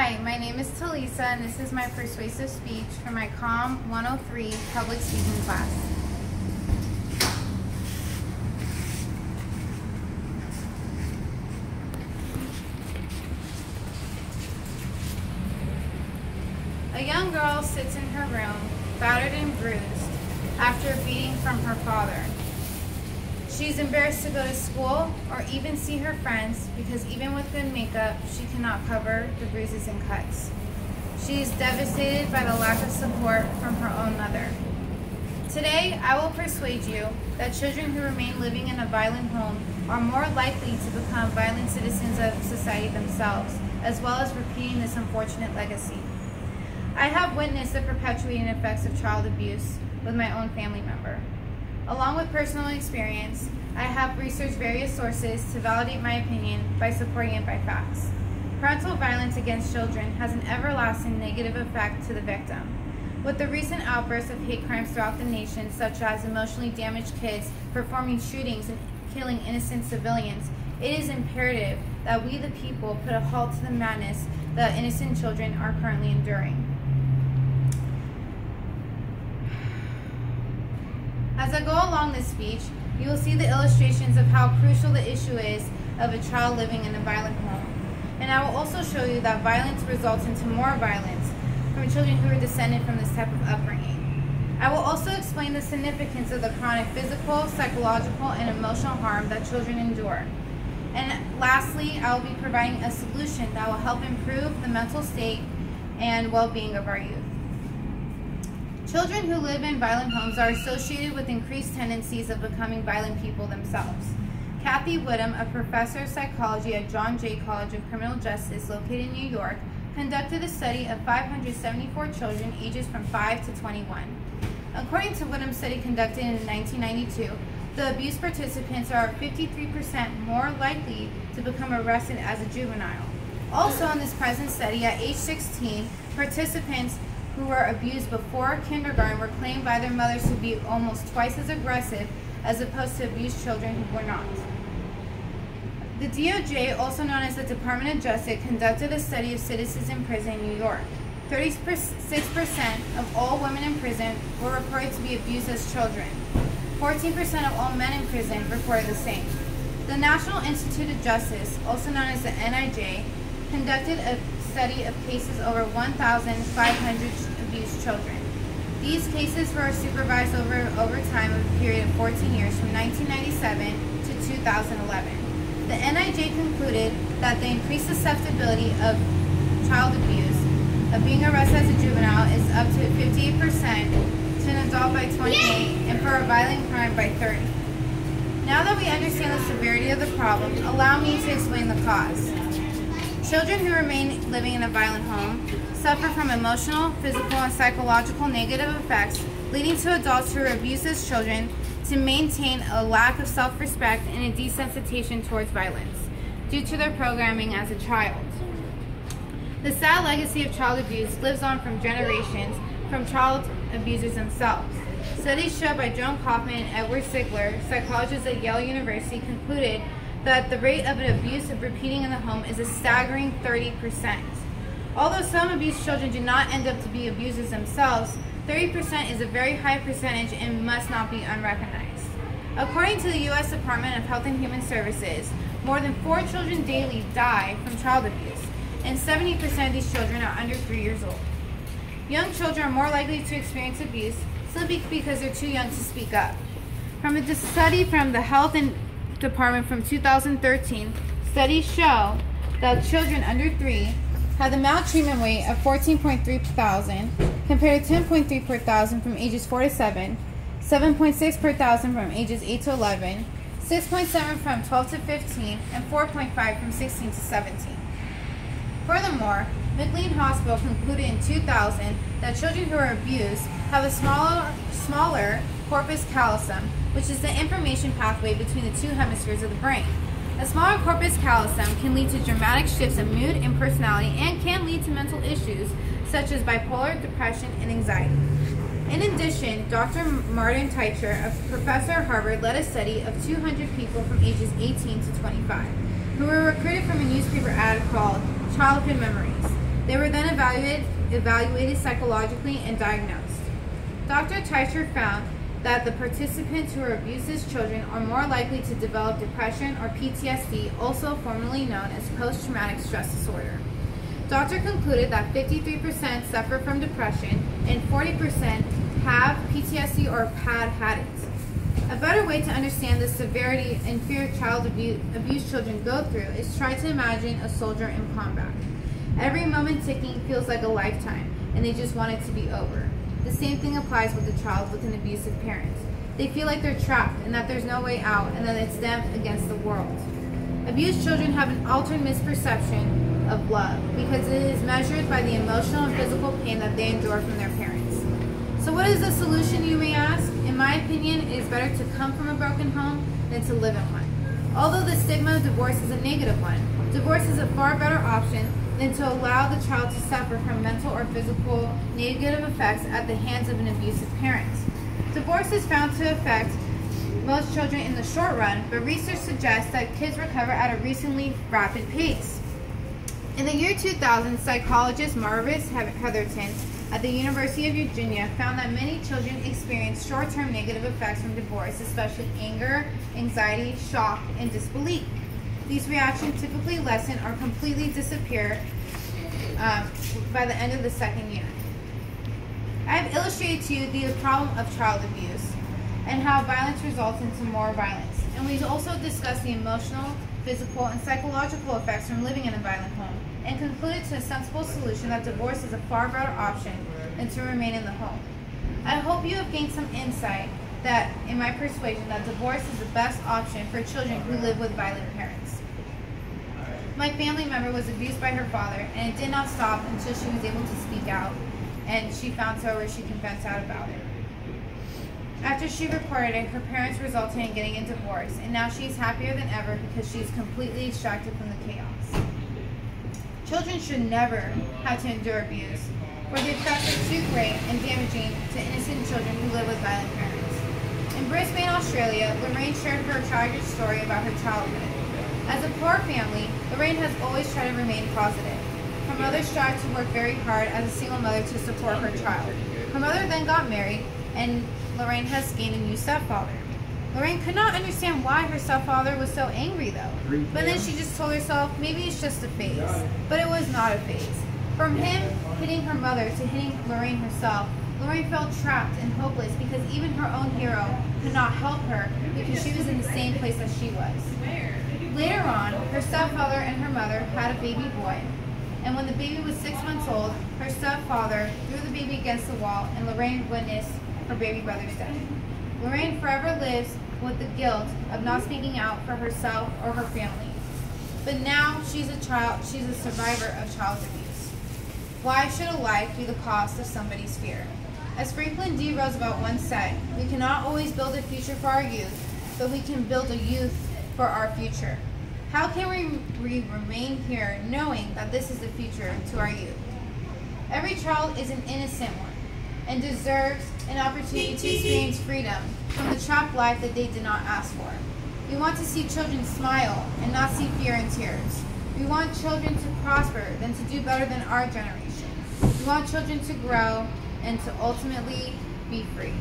Hi, my name is Talissa, and this is my persuasive speech for my COM 103 public speaking class. A young girl sits in her room, battered and bruised, after a beating from her father. She's embarrassed to go to school or even see her friends because even with good makeup, she cannot cover the bruises and cuts. She is devastated by the lack of support from her own mother. Today, I will persuade you that children who remain living in a violent home are more likely to become violent citizens of society themselves, as well as repeating this unfortunate legacy. I have witnessed the perpetuating effects of child abuse with my own family member. Along with personal experience, I have researched various sources to validate my opinion by supporting it by facts. Parental violence against children has an everlasting negative effect to the victim. With the recent outbursts of hate crimes throughout the nation, such as emotionally damaged kids performing shootings and killing innocent civilians, it is imperative that we the people put a halt to the madness that innocent children are currently enduring. As I go along this speech, you will see the illustrations of how crucial the issue is of a child living in a violent home. And I will also show you that violence results into more violence from children who are descended from this type of upbringing. I will also explain the significance of the chronic physical, psychological, and emotional harm that children endure. And lastly, I will be providing a solution that will help improve the mental state and well-being of our youth. Children who live in violent homes are associated with increased tendencies of becoming violent people themselves. Kathy Whittam, a professor of psychology at John Jay College of Criminal Justice located in New York, conducted a study of 574 children ages from 5 to 21. According to Whittam's study conducted in 1992, the abuse participants are 53% more likely to become arrested as a juvenile. Also in this present study, at age 16, participants who were abused before kindergarten were claimed by their mothers to be almost twice as aggressive as opposed to abused children who were not. The DOJ, also known as the Department of Justice, conducted a study of citizens in prison in New York. 36% of all women in prison were reported to be abused as children. 14% of all men in prison reported the same. The National Institute of Justice, also known as the NIJ, conducted a study of cases over 1,500 abused children. These cases were supervised over time of a period of 14 years from 1997 to 2011. The NIJ concluded that the increased susceptibility of child abuse, of being arrested as a juvenile, is up to 58%, to an adult by 28, and for a violent crime by 30. Now that we understand the severity of the problem, allow me to explain the cause. Children who remain living in a violent home suffer from emotional, physical, and psychological negative effects, leading to adults who abuse as children to maintain a lack of self-respect and a desensitization towards violence due to their programming as a child. The sad legacy of child abuse lives on from generations from child abusers themselves. Studies shown by Joan Kaufman and Edward Sigler, psychologists at Yale University, concluded that the rate of an abuse of repeating in the home is a staggering 30%. Although some abused children do not end up to be abusers themselves, 30% is a very high percentage and must not be unrecognized. According to the U.S. Department of Health and Human Services, more than 4 children daily die from child abuse, and 70% of these children are under 3 years old. Young children are more likely to experience abuse simply because they're too young to speak up. From a study from the Health and Department from 2013, studies show that children under 3 have the maltreatment rate of 14.3 per thousand, compared to 10.3 per thousand from ages 4 to 7, 7.6 per thousand from ages 8 to 11, 6.7 from 12 to 15, and 4.5 from 16 to 17. Furthermore, McLean Hospital concluded in 2000 that children who are abused have a smaller corpus callosum, which is the information pathway between the 2 hemispheres of the brain. A smaller corpus callosum can lead to dramatic shifts in mood and personality and can lead to mental issues such as bipolar, depression, and anxiety. In addition, Dr. Martin Teicher, a professor at Harvard, led a study of 200 people from ages 18 to 25 who were recruited from a newspaper ad called Childhood Memories. They were then evaluated psychologically and diagnosed. Dr. Teicher found that the participants who were abused as children are more likely to develop depression or PTSD, also formerly known as post-traumatic stress disorder. Doctor concluded that 53% suffer from depression and 40% have PTSD or had it. A better way to understand the severity and fear child abuse children go through is try to imagine a soldier in combat. Every moment ticking feels like a lifetime, and they just want it to be over. The same thing applies with a child with an abusive parent. They feel like they're trapped and that there's no way out and that it's them against the world. Abused children have an altered misperception of love because it is measured by the emotional and physical pain that they endure from their parents. So what is the solution, you may ask? In my opinion, it is better to come from a broken home than to live in one. Although the stigma of divorce is a negative one, divorce is a far better option than to allow the child to suffer from mental or physical negative effects at the hands of an abusive parent. Divorce is found to affect most children in the short run, but research suggests that kids recover at a reasonably rapid pace. In the year 2000, psychologist Marvis Heatherton at the University of Virginia found that many children experience short-term negative effects from divorce, especially anger, anxiety, shock, and disbelief. These reactions typically lessen or completely disappear by the end of the second year. I have illustrated to you the problem of child abuse and how violence results into more violence. And we've also discussed the emotional, physical, and psychological effects from living in a violent home and concluded to a sensible solution that divorce is a far better option than to remain in the home. I hope you have gained some insight that in my persuasion that divorce is the best option for children who live with violent parents. My family member was abused by her father, and it did not stop until she was able to speak out, and she found somewhere where she can vent out about it. After she reported it, her parents resulted in getting a divorce, and now she is happier than ever because she is completely extracted from the chaos. Children should never have to endure abuse, for the effects are too great and damaging to innocent children who live with violent parents. In Brisbane, Australia, Lorraine shared her tragic story about her childhood. As a poor family, Lorraine has always tried to remain positive. Her mother strived to work very hard as a single mother to support her child. Her mother then got married, and Lorraine has gained a new stepfather. Lorraine could not understand why her stepfather was so angry though. But then she just told herself maybe it's just a phase. But it was not a phase. From him hitting her mother to hitting Lorraine herself, Lorraine felt trapped and hopeless because even her own hero could not help her because she was in the same place as she was. Later on, her stepfather and her mother had a baby boy. And when the baby was 6 months old, her stepfather threw the baby against the wall and Lorraine witnessed her baby brother's death. Lorraine forever lives with the guilt of not speaking out for herself or her family. But now she's a survivor of child abuse. Why should a life be the cost of somebody's fear? As Franklin D. Roosevelt once said, we cannot always build a future for our youth, but we can build a youth for our future. How can we remain here knowing that this is the future to our youth? Every child is an innocent one and deserves an opportunity to experience freedom from the trapped life that they did not ask for. We want to see children smile and not see fear and tears. We want children to prosper than to do better than our generation. We want children to grow and to ultimately be free.